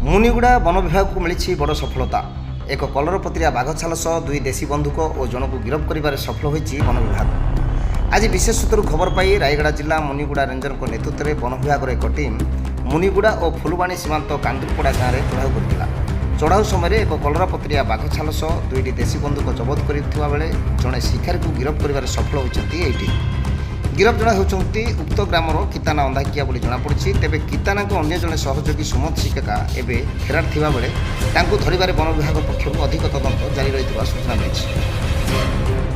Muniguda one विभाग को मिली बड़ सफलता। एक कलरपत्रिया बाघ छाल सह 2 देशी बंधुक और जन को गिरफ्त कर सफल होती वन विभाग। आज विशेष सूत्र खबर पाई रायगड़ा जिला मुनिगुड़ा रेंजर नेतृत्व में वन विभाग एक टीम मुनिगुड़ा और फुलवाणी सीमांत कांदुरपड़ा गाँव में चढ़ाऊ कर चढ़ाऊ समय एक कलरपत्रिया बाघ छाल सह 2 देशी बंधुक जबत कर जड़े शिकारी को गिरफ्त कर सफल होती। गिरफ्त जन होती उक्त ग्रामर किताना अंधाकिया बोली जमापड़ी। तेज किताना को अन्य जड़े सहयोगी सुमत शिकेका एवं फेरार थिबा बेले तांकु धरिबारे वन विभाग पक्षर अधिक तदंत जारी रही सूचना मिली।